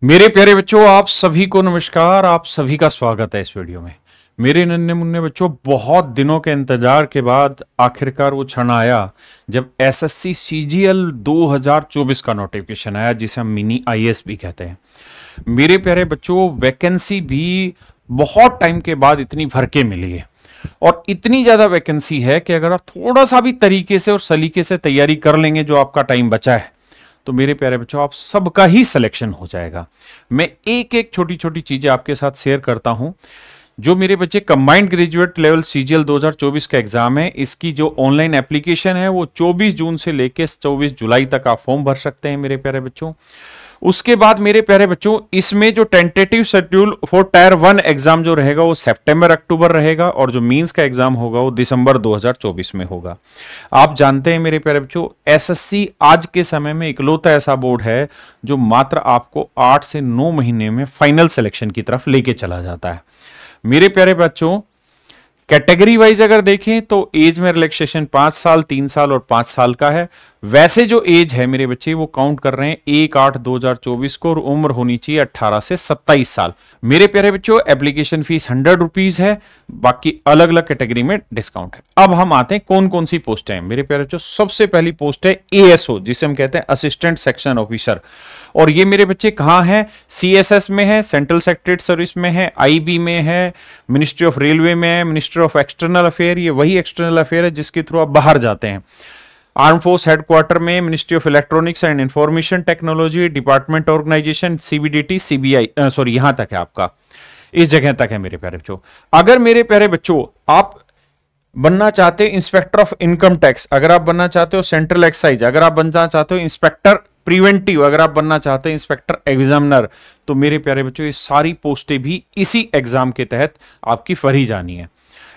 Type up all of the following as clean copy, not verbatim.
मेरे प्यारे बच्चों, आप सभी को नमस्कार। आप सभी का स्वागत है इस वीडियो में। मेरे नन्हे मुन्ने बच्चों, बहुत दिनों के इंतजार के बाद आखिरकार वो क्षण आया जब एसएससी सीजीएल 2024 का नोटिफिकेशन आया, जिसे हम मिनी आईएएस भी कहते हैं। मेरे प्यारे बच्चों, वैकेंसी भी बहुत टाइम के बाद इतनी भर के मिली है और इतनी ज्यादा वैकेंसी है कि अगर आप थोड़ा सा भी तरीके से और सलीके से तैयारी कर लेंगे, जो आपका टाइम बचा है, तो मेरे प्यारे बच्चों आप सबका ही सिलेक्शन हो जाएगा। मैं एक एक छोटी छोटी चीजें आपके साथ शेयर करता हूं। जो मेरे बच्चे कंबाइंड ग्रेजुएट लेवल सीजीएल 2024 का एग्जाम है, इसकी जो ऑनलाइन एप्लीकेशन है वो 24 जून से लेकर 24 जुलाई तक आप फॉर्म भर सकते हैं मेरे प्यारे बच्चों। उसके बाद मेरे प्यारे बच्चों, इसमें जो tentative schedule for tyre 1 exam जो रहेगा वो सितंबर अक्टूबर रहेगा और जो मींस का एग्जाम होगा वो दिसंबर 2024 में होगा। आप जानते हैं मेरे प्यारे बच्चों, एसएससी आज के समय में इकलौता ऐसा बोर्ड है जो मात्र आपको 8 से 9 महीने में फाइनल सिलेक्शन की तरफ लेके चला जाता है। मेरे प्यारे बच्चों, कैटेगरी वाइज अगर देखें तो एज में रिलैक्सेशन 5 साल, 3 साल और 5 साल का है। वैसे जो एज है मेरे बच्चे वो काउंट कर रहे हैं 1/8/2024 को और उम्र होनी चाहिए 18 से 27 साल। मेरे प्यारे बच्चों, एप्लीकेशन फीस 100 रुपीज है, बाकी अलग अलग कैटेगरी में डिस्काउंट है। अब हम आते हैं कौन कौन सी पोस्ट है मेरे प्यारे बच्चों। सबसे पहली पोस्ट है एएसओ, जिसे हम कहते हैं असिस्टेंट सेक्शन ऑफिसर। और ये मेरे बच्चे कहां है? सीएसएस में है, सेंट्रल सेक्रेटरी सर्विस में है, आईबी में है, मिनिस्ट्री ऑफ रेलवे में है, मिनिस्ट्री ऑफ एक्सटर्नल अफेयर। ये वही एक्सटर्नल अफेयर है जिसके थ्रू आप बाहर जाते हैं। आर्म फोर्स हेडक्वार्टर में ministry of electronics and information technology, department organisation, CBDT, CBI, sorry यहां तक है आपका, इस जगह तक है मेरे प्यारे बच्चों। अगर मेरे प्यारे बच्चों आप बनना चाहते हो इंस्पेक्टर ऑफ इनकम टैक्स, अगर आप बनना चाहते हो सेंट्रल एक्साइज, अगर आप बनना चाहते हो इंस्पेक्टर प्रिवेंटिव, अगर आप बनना चाहते हैं इंस्पेक्टर एग्जामिनर, तो मेरे प्यारे बच्चों ये सारी पोस्टें भी इसी एग्जाम के तहत आपकी भरी जानी है।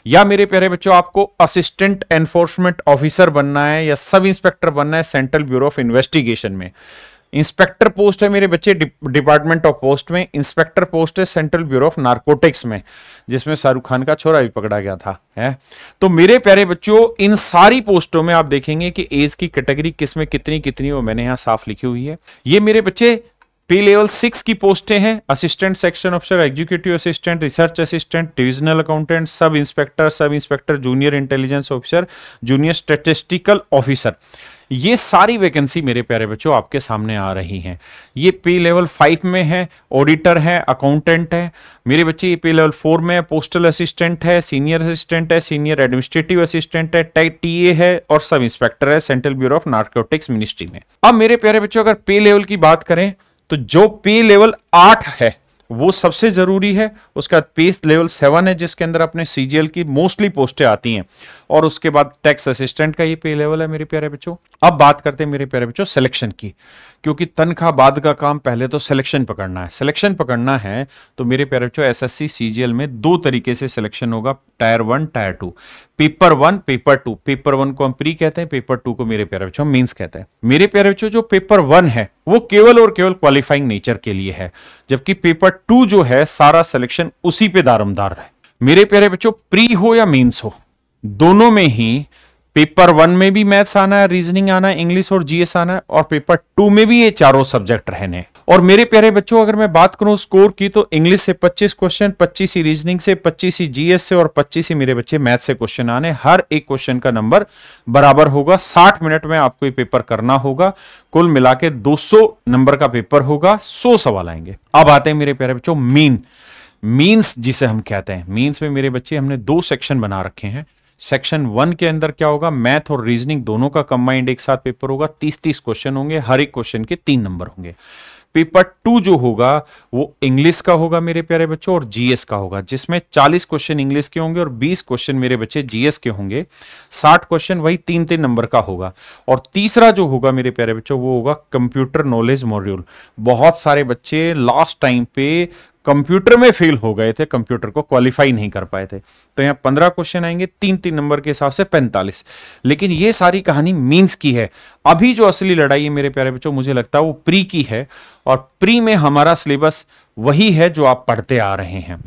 या मेरे प्यारे बच्चों, आपको असिस्टेंट एनफोर्समेंट ऑफिसर बनना है या सब इंस्पेक्टर बनना है सेंट्रल ब्यूरो ऑफ इन्वेस्टिगेशन में। इंस्पेक्टर पोस्ट है मेरे बच्चे डिपार्टमेंट ऑफ पोस्ट में, इंस्पेक्टर पोस्ट है सेंट्रल ब्यूरो ऑफ नारकोटिक्स में, जिसमें शाहरुख खान का छोरा भी पकड़ा गया था है। तो मेरे प्यारे बच्चों, इन सारी पोस्टों में आप देखेंगे कि एज की कैटेगरी किस में कितनी कितनी वो मैंने यहां साफ लिखी हुई है। ये मेरे बच्चे पे लेवल 6 की पोस्टें हैं। Assistant section officer, executive assistant, research assistant, divisional accountant, sub inspector, junior intelligence officer, junior statistical officer. ये सारी वैकेंसी मेरे प्यारे बच्चों आपके सामने आ रही हैं। ये पे लेवल 5 में है, ऑडिटर है, अकाउंटेंट है। मेरे बच्चे ये पे लेवल 4 में है, पोस्टल असिस्टेंट है, सीनियर असिस्टेंट है, सीनियर एडमिनिस्ट्रेटिव असिस्टेंट है, टीए है और सब इंस्पेक्टर है central bureau of narcotics ministry में। अब मेरे प्यारे बच्चों, अगर पे लेवल की बात करें तो जो पे लेवल 8 है वो सबसे जरूरी है। उसका पे लेवल 7 है जिसके अंदर अपने सीजीएल की मोस्टली पोस्टें आती हैं और उसके बाद टैक्स असिस्टेंट का ये पे लेवल है मेरे प्यारे बच्चों। अब बात करते हैं मेरे प्यारे बच्चों सिलेक्शन की, क्योंकि तनख्वाह बाद का काम, पहले तो सिलेक्शन पकड़ना है। सिलेक्शन पकड़ना है तो मेरे प्यारे बच्चों एसएससी सीजीएल में 2 तरीके से सिलेक्शन होगा, tyre 1, tyre 2, paper 1, paper 2। Paper 1 को हम प्री कहते हैं, पेपर 2 को मेरे प्यारे बच्चों मींस कहते हैं। मेरे प्यारे बच्चों, जो पेपर 1 है वो केवल और केवल क्वालिफाइंग नेचर के लिए है, जबकि पेपर 2 जो है सारा सिलेक्शन उसी पे दारोमदार है। मेरे प्यारे बच्चों, प्री हो या मींस हो, दोनों में ही पेपर 1 में भी मैथ्स आना है, रीजनिंग आना है, इंग्लिश और जीएस आना है और पेपर 2 में भी ये चारों सब्जेक्ट रहने। और मेरे प्यारे बच्चों, अगर मैं बात करूं स्कोर की, तो इंग्लिश से 25 क्वेश्चन, 25 ही रीजनिंग से, 25 ही जीएस से और 25 ही मेरे बच्चे मैथ से क्वेश्चन आने। हर एक क्वेश्चन का नंबर बराबर होगा। 60 मिनट में आपको ये पेपर करना होगा। कुल मिला के 200 नंबर का पेपर होगा, 100 सवाल आएंगे। अब आते हैं मेरे प्यारे बच्चों मीन्स जिसे हम कहते हैं। मीन्स में मेरे बच्चे हमने 2 सेक्शन बना रखे हैं। सेक्शन 1 के अंदर क्या होगा, मैथ और रीजनिंग दोनों का कंबाइंड एक साथ पेपर होगा। 30-30 क्वेश्चन होंगे, हर एक क्वेश्चन के 3 नंबर होंगे। पेपर 2 जो होगा वो इंग्लिश का होगा मेरे प्यारे बच्चों और जीएस का होगा, जिसमें 40 क्वेश्चन इंग्लिश के होंगे और 20 क्वेश्चन मेरे बच्चे जीएस के होंगे। 60 क्वेश्चन वही 3-3 नंबर का होगा। और तीसरा जो होगा मेरे प्यारे बच्चों वो होगा कंप्यूटर नॉलेज मॉड्यूल। बहुत सारे बच्चे लास्ट टाइम पे कंप्यूटर में फेल हो गए थे, कंप्यूटर को क्वालिफाई नहीं कर पाए थे। तो यहाँ 15 क्वेश्चन आएंगे, 3-3 नंबर के हिसाब से 45। लेकिन ये सारी कहानी मींस की है। अभी जो असली लड़ाई है मेरे प्यारे बच्चों, मुझे लगता है वो प्री की है और प्री में हमारा सिलेबस वही है जो आप पढ़ते आ रहे हैं।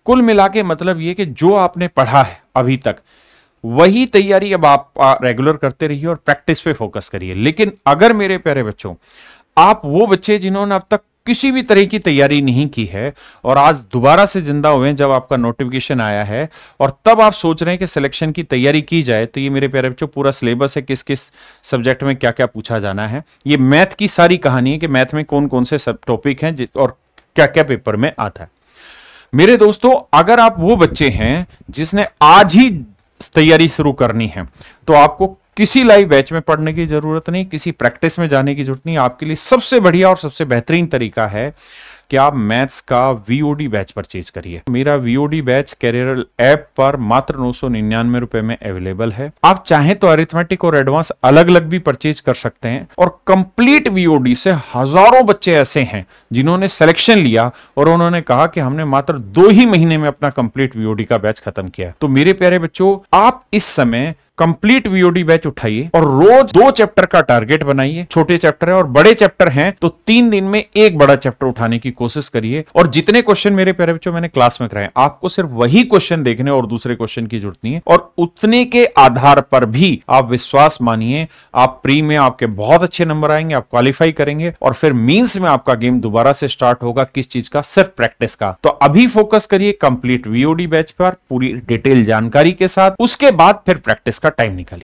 कुल मिला के मतलब ये कि जो आपने पढ़ा है अभी तक वही तैयारी अब आप रेगुलर करते रहिए और प्रैक्टिस पे फोकस करिए। लेकिन अगर मेरे प्यारे बच्चों आप वो बच्चे जिन्होंने अब तक किसी भी तरह की तैयारी नहीं की है और आज दोबारा से जिंदा हुए जब आपका नोटिफिकेशन आया है और तब आप सोच रहे हैं कि सिलेक्शन की तैयारी की जाए, तो ये मेरे प्यारे बच्चों पूरा सिलेबस है, किस किस सब्जेक्ट में क्या क्या पूछा जाना है। ये मैथ की सारी कहानी है कि मैथ में कौन कौन से सब टॉपिक हैं और क्या क्या पेपर में आता है। मेरे दोस्तों, अगर आप वो बच्चे हैं जिसने आज ही तैयारी शुरू करनी है, तो आपको किसी लाइव बैच में पढ़ने की जरूरत नहीं, किसी प्रैक्टिस में जाने की जरूरत नहीं। आपके लिए सबसे बढ़िया और सबसे बेहतरीन तरीका है कि आप मैथ्स का वीओडी बैच परचेज करिए। मेरा वीओडी बैच कैरियर ऐप पर मात्र 999 रुपए में अवेलेबल है। आप चाहें तो अरिथमेटिक और एडवांस अलग अलग भी परचेज कर सकते हैं। और कंप्लीट वीओडी से हजारों बच्चे ऐसे हैं जिन्होंने सिलेक्शन लिया और उन्होंने कहा कि हमने मात्र 2 ही महीने में अपना कंप्लीट वीओडी का बैच खत्म किया। तो मेरे प्यारे बच्चों, आप इस समय कंप्लीट वीओडी बैच उठाइए और रोज 2 चैप्टर का टारगेट बनाइए। छोटे चैप्टर है और बड़े चैप्टर हैं तो 3 दिन में एक बड़ा चैप्टर उठाने की कोशिश करिए। और जितने क्वेश्चन मेरे प्यारे बच्चों मैंने क्लास में कराए, आपको सिर्फ वही क्वेश्चन देखने और दूसरे क्वेश्चन की जरूरत नहीं है। और उतने के आधार पर भी आप विश्वास मानिए, आप प्री में आपके बहुत अच्छे नंबर आएंगे, आप क्वालिफाई करेंगे और फिर मींस में आपका गेम दोबारा से स्टार्ट होगा। किस चीज का? सिर्फ प्रैक्टिस का। तो अभी फोकस करिए कंप्लीट वीओडी बैच पर पूरी डिटेल जानकारी के साथ, उसके बाद फिर प्रैक्टिस का टाइम निकालिए।